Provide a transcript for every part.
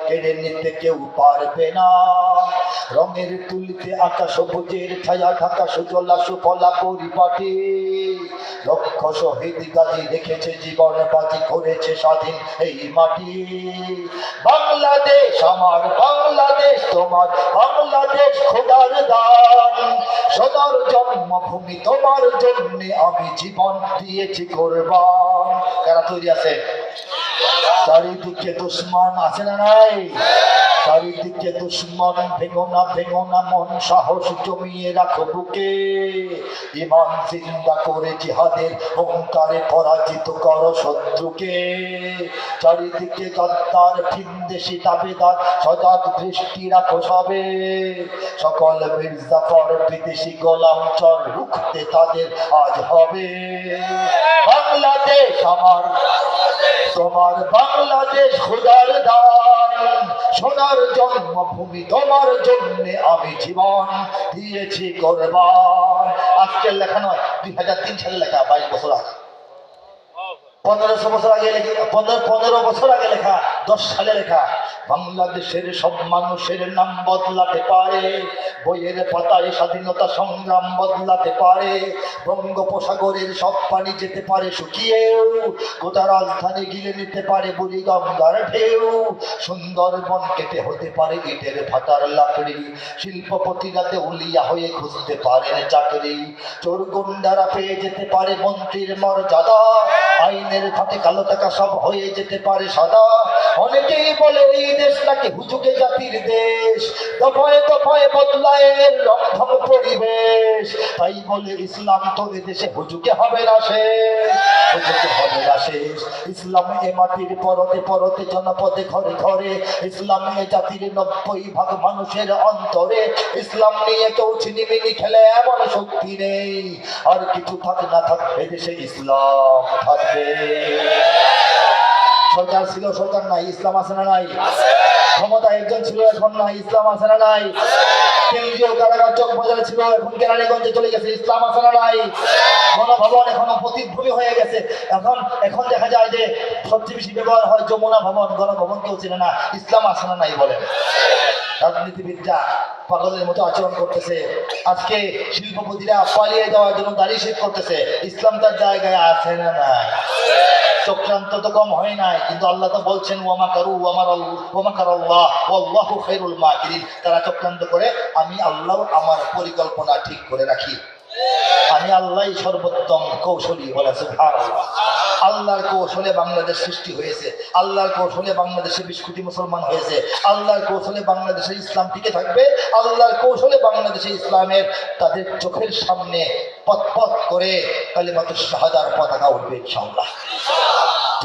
কেড়ে নিতে কেউ পারবে না। রঙের তুলিতে আকাশ সবুজের ছায়া ঢাকা সুজলা সুফলা পরিপাটি। লক্ষ শহীদ গাজী রেখেছে জীবন বাজি, করেছে স্বাধীন এই মাটি। বাংলাদেশ আমার, বাংলাদেশ তোমার, বাংলাদেশ খোদার দান। সোনার জন্মভূমি, তোমার জন্য আমি জীবন দিয়েছি কোরবান। কারা তৈরি আছে? চারিদিকে দুশ্মন আছে না নাই? চারিদিকে দুশ্মন, ভেঙো না মন, সাহস জমিয়ে রাখো বুকে। ইমান জিন্দা করে জিহাদের ওঙ্কারে পরাজিত করো শত্রুকে। চারিদিকে গদ্দার ভিনদেশি দাবেদার, সজাগ দৃষ্টি রাখো সবে। সকল মির্জাফর বিদেশি গোলাম চর, রুখতে তাদের আজ হবে। বাংলাদেশ আমার, তোমার বাংলাদেশ খোদার দান। সোনার জন্মভূমি, তোমার জন্য আমি জীবন দিয়েছি কোরবান। আজকের লেখা নয়, 2003 সালে লেখা, 22 বছর আগে, 1500 বছর আগে লেখা, 15 বছর আগে লেখা, 10 সালে লেখা। বাংলাদেশের সব মানুষের নাম বদলাতে পারে, বইয়ের পাতায় স্বাধীনতা সংগ্রাম বদলাতে পারে। বঙ্গোপসাগরের সব পানি যেতে পারে শুকিয়েও, গোটা রাজধানী গিলে নিতে পারে বুড়ি গঙ্গার ঢেউ। সুন্দরবন কেটে হতে পারে ইটের ভাটার লাকড়ি, শিল্পপতিরা দেউলিয়া হয়ে খুঁজতে পারেন চাকরি। চোর গুন্ডারা পেয়ে যেতে পারে মন্ত্রীর মর্যাদা, আইনের খাতে কালো টাকা সব হয়ে যেতে পারে সাদা। অনেকেই বলে এই দেশ নাকি হুজুগে জাতির দেশ, দফায় দফায় বদলায় রংধং পরিবেশ। তাই বলে ইসলাম তো এদেশে হুজুগে হবে না শেষ, হুজুগে হবে না শেষ। ইসলাম এ মাটির পরতে পরতে, জনপদে ঘরে ঘরে, ইসলাম এ জাতির 90% মানুষের অন্তরে। ইসলাম নিয়ে কেউ ছিনিমিনি খেলে এমন শক্তি নেই, আর কিছু থাক না থাক এদেশে ইসলাম থাকবে। সরকার ছিল, সরকার নাই, ইসলাম আছে না নাই? ক্ষমতা একজন ছিল, এখন নাই, ইসলাম আছে না নাই? কেন্দ্রীয় কারাগার চকবাজারে ছিল, এখন কেরানীগঞ্জে চলে গেছে, ইসলাম আছে না নাই? গণভবন এখনো প্রতিভূমি হয়ে গেছে। এখন দেখা যায় যে সবচেয়ে বেশি ব্যবহার হয় যমুনা ভবন, গণভবন কেউ চেনে না। ইসলাম আছে না নাই বলেন? রাজনীতিবিদরা পাগলের মতো আচরণ করতেছে। আজকে শিল্পপতিরা পালিয়ে যাওয়ার জন্য দাড়ি শেভ করতেছে। ইসলাম তার জায়গায় আছে না নাই? চক্রান্ত তো কম হয় নাই, কিন্তু আল্লাহ তো বলছেন ওয়াল্লাহু খায়রুল মাকিরিন। তারা চক্রান্ত করে, আমি আল্লাহ আমার পরিকল্পনা ঠিক করে রাখি। আমি আল্লাহ সর্বোত্তম কৌশলী, বলে সুবহানাল্লাহ। আল্লাহর কৌশলে বাংলাদেশ সৃষ্টি হয়েছে, আল্লাহর কৌশলে বাংলাদেশে 20 কোটি মুসলমান হয়েছে, আল্লাহর কৌশলে বাংলাদেশে ইসলাম টিকে থাকবে, আল্লাহর কৌশলে বাংলাদেশে ইসলামের তাদের চোখের সামনে পথ পথ করে কালিমাতুশ শাহাদার পতাকা উঠবে ইনশাআল্লাহ।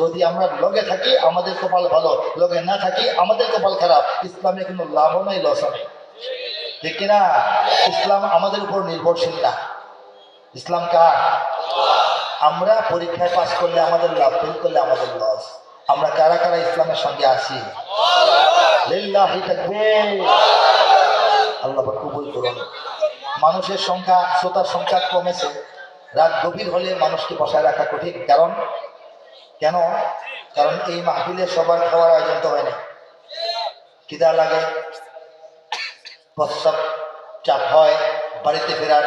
যদি আমরা লগে থাকি আমাদের কপাল ভালো, লগে না থাকি আমাদের কপাল খারাপ। ইসলামে কোনো লাভও নাই, লসও নেই, ঠিক কিনা? ইসলাম আমাদের উপর নির্ভরশীল না। ইসলাম কার? আমরা পরীক্ষায় পাস করলে আমাদের লাভ, ফেল করলে আমাদের লস। আমরা কারা কারা ইসলামের সঙ্গে আছি? লিল্লাহি তাকবীর। আল্লাহ কবুল করুন। মানুষের সংখ্যা, শ্রোতার সংখ্যা কমেছে। রাত গভীর হলে মানুষকে বসায় রাখা কঠিন। কেন? কারণ এই মাহফিলে সবার খাওয়ার আয়োজন তো হয় না। খিদা লাগে, প্রস্রাব চাপ হয়, বাড়িতে ফেরার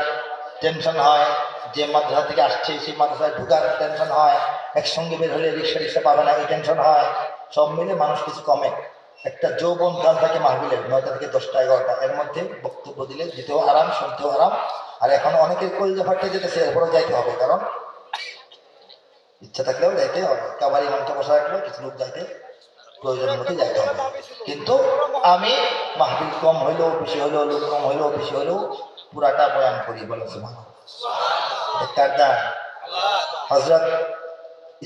টেনশন হয়, যে মাদ্রাসা থেকে আসছে সেই মাদ্রাসায় ঢুকার টেনশন হয়, একসঙ্গে বের হলে রিক্সা পাবে না এই টেনশন হয়। সব মিলে মানুষ কিছু কমে। একটা যৌবন কাল থাকে মাহফিলের 9টা থেকে 10টা 11টা, এর মধ্যে বক্তব্য দিলে যেতেও আরাম, শুনতেও আরাম। আর এখন অনেকের কলিজা ফাটতে যেতেছে, এরপরেও যাইতে হবে, কারণ ইচ্ছা থাকলেও যাইতে হবে। কাবারি মঞ্চে বসা রাখলেও কিছু লোক যাইতে প্রয়োজন মতো যাইতে হবে। কিন্তু আমি মাহফিল কম হইলেও বেশি হইলেও, লোক কম হইলেও বেশি হইলেও পুরাটা বয়ান করি, বলে সুবহানাল্লাহ। হযরত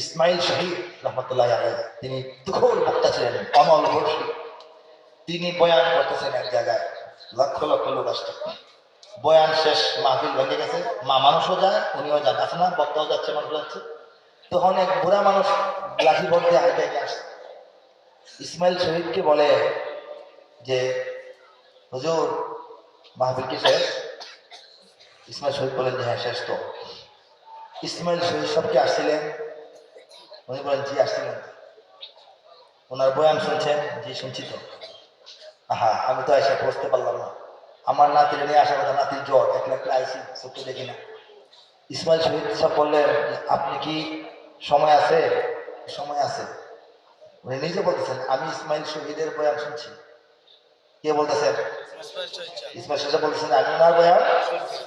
ইসমাইল শহীদ রহমতুল্লাহ আলাইহি, তিনি তুখোর বক্তা ছিলেন, অনল বর্ষী। তিনি বয়ান করতেছেন এক জায়গায়, লক্ষ লক্ষ লোক আসছে। বয়ান শেষ, মাহফিল ভেঙে গেছে, মানুষও যায়, উনিও যান, আছে না? বক্তাও যাচ্ছে, মানুষ যাচ্ছে। তখন এক বুড়া মানুষ লাঠি ভোট দিয়ে হাইটে আসে, ইসমাইল শহীদকে বলে যে হুজুর মাহফিল কি শেষ? ইসমাইল শহীদ বলেন যে হ্যাঁ শেষ। তো ইসমাইল শহীদ সবকে আসছিলেন? উনি বলেন জি আসছিলেন। ওনার বয়ান শুনছেন? জি শুনছি তো। হ্যাঁ, আমি তো এসে বসতে পারলাম না। আমার নাতির নিয়ে আসার কথা, নাতির জ্বর, একলা একলা আইসি, চোখে দেখি না। ইসমাইল শহীদ সাহেব বললেন, আপনি কি সময় আছে? সময় আছে। উনি নিজে বলতেছেন, আমি ইসমাইল শহীদের বয়ান শুনছি। কে বলতেছেন? ইসমাইল শহীদ বলতেছেন, আমি ওনার বয়ান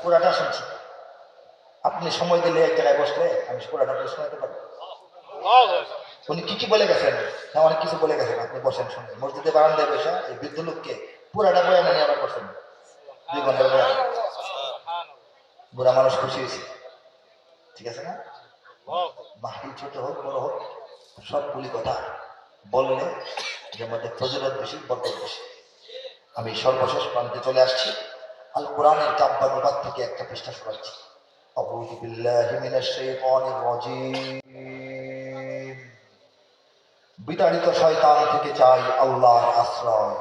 পুরাটা শুনছি। আপনি সময় দিলে এক জায়গায় বসলে আমি পুরাটা শোনাতে পারবো। উনি কি কি বলে গেছেন? হ্যাঁ, অনেক কিছু বলে গেছেন। আপনি বসেন শুনে, মসজিদে বারান্দায় বসে এই বৃদ্ধ লোককে পুরাটা বয়ান উনি আবার করছেন, 2 ঘন্টার বয়ান। বুড়া মানুষ খুশি হয়েছে, ঠিক আছে না? মাহফিল ছোট হোক বড় হোক, সবগুলি কথা বললে যে মধ্যে ফজিলত বেশি, বরকত বেশি। আমি সর্বশেষ প্রান্তে চলে আসছি। আল কোরআনের কাব্যানুবাদ থেকে একটা পৃষ্ঠা শোনাচ্ছি। আউযু বিল্লাহি মিনাশ শাইতানির রাজীম। বিতাড়িত শয়তান থেকে চাই আল্লাহর আশ্রয়।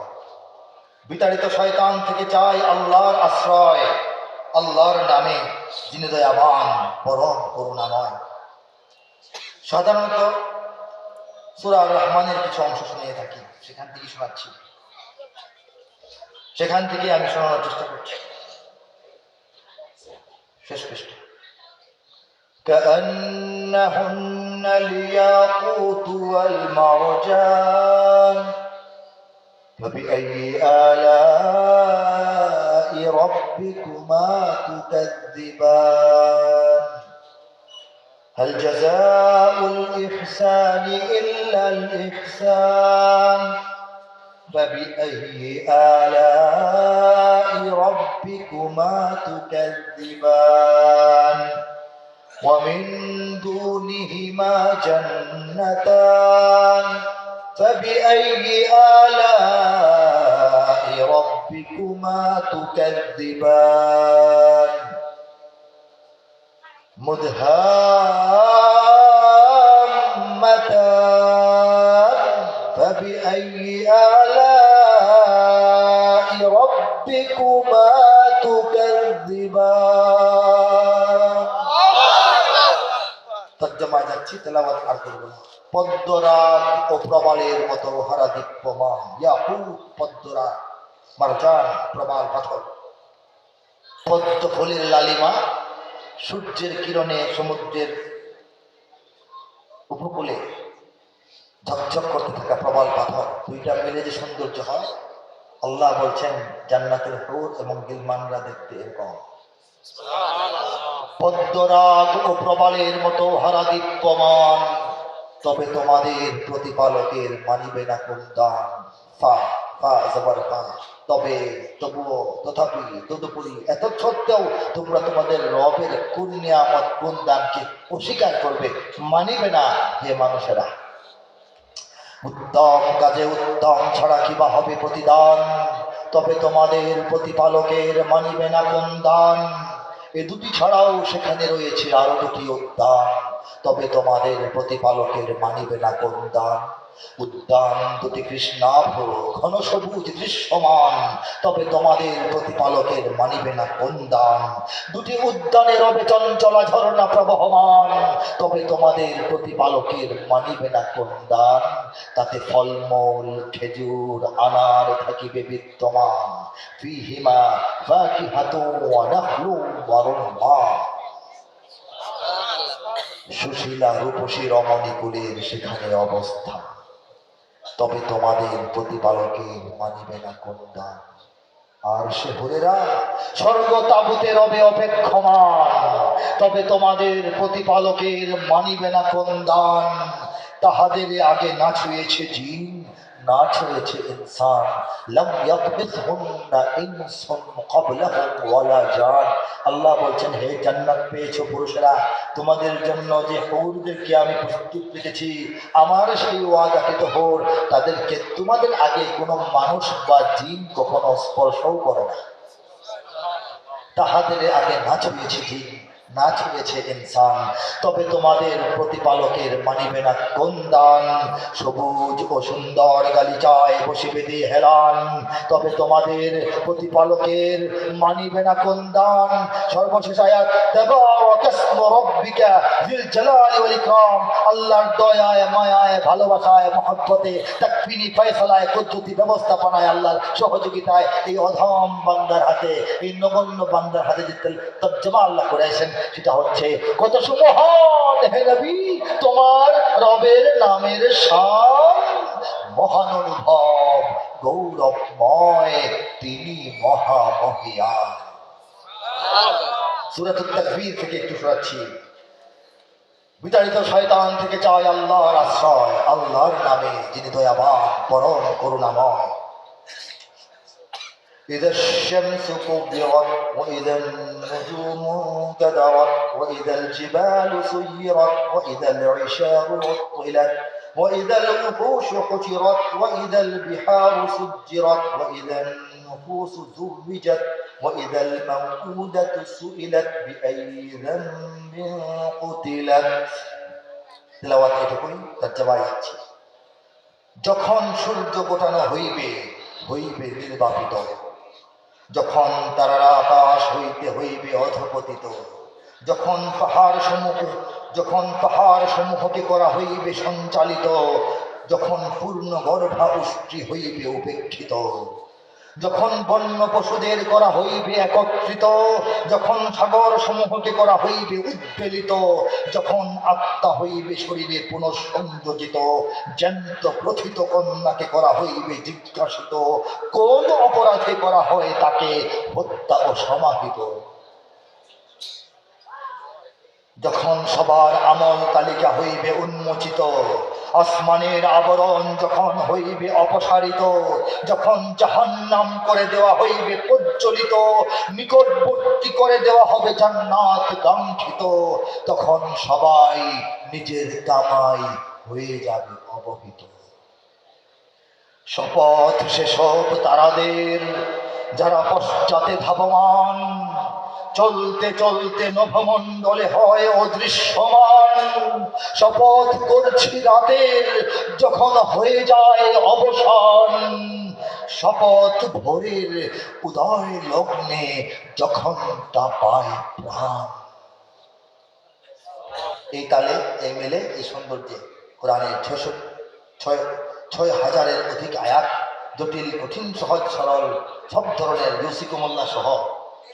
বিতাড়িত শয়তান থেকে চাই আল্লাহর আশ্রয়। আল্লাহর নামে যিনি দয়াবান পরম করুণাময়। সাধারণত সূরা রহমানের কিছু অংশ শুনিয়ে থাকি, সেখান থেকে শোনাচ্ছি, সেখান থেকে আমি শোনানোর চেষ্টা করছি। শেষ পৃষ্ঠা। كأنهن الياقوت والمرجان فبأي آلاء ربكما تكذبان هل جزاء الإحسان إلا الإحسان فبأي آلاء ربكما تكذبان ومن دونهما جنتان فبأي آلاء ربكما تكذبان مدهامتان فبأي آلاء ربكما تكذبان তর্জমা যাচ্ছি, তেলাওয়াত আর করব না। পদ্মরাগ ও প্রবালের মতো হারা দীপ্যমান, ইয়াকুত পদ্মরাগ, মারজান প্রবাল পাথর। পদ্ম ফুলের লালিমা সূর্যের কিরণে সমুদ্রের উপকূলে ঝকঝক করতে থাকা প্রবাল পাথর, দুইটা মিলে যে সৌন্দর্য হয়, আল্লাহ বলছেন জান্নাতের হুর এবং গিলমানরা দেখতে এরকম। পদ্মরাগ ও প্রবালের মতো হারা দীপ্যমান, তবে তোমাদের প্রতিপালকের মানিবে না কোন দান। তবে, তবুও, তথাপি, তদুপরি, এত সত্ত্বেও তোমরা তোমাদের রবের কোন নিয়ামত, কোন দানকে অস্বীকার করবে, মানিবে না। হে মানুষেরা, উত্তম কাজে উত্তম ছাড়া কিবা হবে প্রতিদান, তবে তোমাদের প্রতিপালকের মানিবে না কোন দান। এ দুটি ছাড়াও সেখানে রয়েছে আরো দুটি উদ্যান, তবে তোমাদের প্রতিপালকের মানিবে না কোন দান। উদ্যান দুটি কৃষ্ণাভ ঘন সবুজ দৃশ্যমান, তবে তোমাদের প্রতিপালকের মানিবে না কোন দান। দুটি উদ্যানের রবে চঞ্চলা ঝরনা প্রবহমান, তবে তোমাদের প্রতিপালকের মানিবে না কোন দান। তাতে ফলমূল খেজুর আনার থাকিবে বিদ্যমান, ফিহিমা ফাকিহাতুন ওয়া নাখলুন ওয়া রুম্মান। সুশীলা রূপসী রমণীকুলের সেখানে অবস্থান, তবে তোমাদের প্রতিপালকের মানিবে না কোন দান। আর সে হুরেরা স্বর্গ তাবুতে রবে অপেক্ষমান, তবে তোমাদের প্রতিপালকের মানিবে না কোন দান। তাহাদের আগে না ছুঁয়েছে জিন, না ছুঁয়েছে ইনসান, লাম ইয়াতমিসহুন্না ইনসুন ক্বাবলাহুম ওয়ালা জান। আল্লাহ বলছেন, হে জান্নাত পেয়েছো পুরুষেরা, তোমাদের জন্য যে হুরদেরকে আমি প্রস্তুত রেখেছি, আমার সেই ওয়াদাকৃত হুর, তাদেরকে তোমাদের আগে কোনো মানুষ বা জিন কখনো স্পর্শও করে না। তাহাদের আগে না ছুঁয়েছে জিন, না ছেড়েছে ইনসান, তবে তোমাদের প্রতিপালকের মানিবে না কোন দান। সবুজ ও সুন্দর গালিচায় বসিবে দিয়ে হেলান, তবে তোমাদের প্রতিপালকের মানিবে না কোন দান। সর্বশেষ আয়াত, তাবারাকাসমু রাব্বিকা যিল জালালি ওয়াল ইকরাম। আল্লাহর দয়ায়, মায়ায়, ভালোবাসায়, মহব্বতে, তাকফিনি ফয়সালায়, কুদরতি ব্যবস্থাপনায়, আল্লাহর সহযোগিতায় এই অধম বান্দার হাতে, এই নগণ্য বান্দার হাতে যে তর্জমা আল্লাহ করেছেন, সেটা হচ্ছে, কত সুমহান হে নবী তোমার রবের নামের শান, মহান অনুভব গৌরবময় তিনি মহামহিয়ান। সূরাতুত তাকবীর থেকে একটু শোনাচ্ছি। বিতাড়িত শয়তান থেকে চায় আল্লাহর আশ্রয়, আল্লাহর নামে যিনি দয়াবান পরম করুণাময়। إذا الشمس كبرت وإذا النجوم انكدرت وإذا الجبال سيرت وإذا العشار عطلت وإذا الوحوش حشرت وإذا البحار سجرت وإذا النفوس زوجت وإذا الموءودة سئلت بأي ذنب قتلت। তেলাওয়াত এটুকুই, তর্জমা যাচ্ছে। যখন সূর্য গোটানো হইবে, হইবে নির্বাপিত, যখন তারারা আকাশ হইতে হইবে অধপতিত, যখন পাহাড় সমূহকে করা হইবে সঞ্চালিত, যখন পূর্ণ গর্ভা উষ্ট্রি হইবে উপেক্ষিত, যখন বন্য পশুদের করা হইবে একত্রিত, যখন সাগর সমূহকে করা হইবে উদ্বেলিত, যখন আত্মা হইবে শরীরে পুনঃসংযোজিত, জ্যান্ত প্রথিত কন্যাকে করা হইবে জিজ্ঞাসিত, কোন অপরাধে করা হয় তাকে হত্যা ও সমাহিত, যখন সবার আমল তালিকা হইবে উন্মোচিত, আসমানের আবরণ যখন হইবে অপসারিত, যখন জাহান্নাম করে দেওয়া হইবে প্রজ্বলিত, নিকটবর্তী করে দেওয়া হবে জান্নাত কাঙ্ক্ষিত, তখন সবাই নিজের কামাই হয়ে যাবে অবহিত। শপথ সেসব তারাদের যারা পশ্চাতে ধাবমান, চলতে চলতে নভমণ্ডলে হয় অদৃশ্যমান। শপথ করছি রাতের যখন হয়ে যায় অবসান, শপথ ভোরের উদয় লগ্নে যখন তা পায় প্রাণ। এই তালে, এই মেলে, এই সৌন্দর্যে কোরআনের ৬,০০০-এর অধিক আয়াত, জটিল কঠিন সহজ সরল সব ধরনের রসিকমল্লা সহ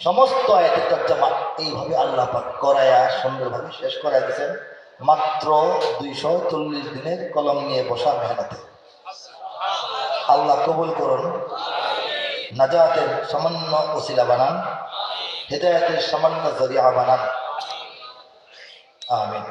সমস্ত আয়াতের তর্জমা এইভাবে আল্লাহ পাক করায়া সুন্দরভাবে শেষ করাই দিয়েছেন মাত্র ২৪০ দিনের কলম নিয়ে বসা মেহনতে। আল্লাহ কবুল করুন, নাজাতের সামান্য ওসিলা বানান, হেদায়েতের সামান্য জরিয়া বানান। আমিন।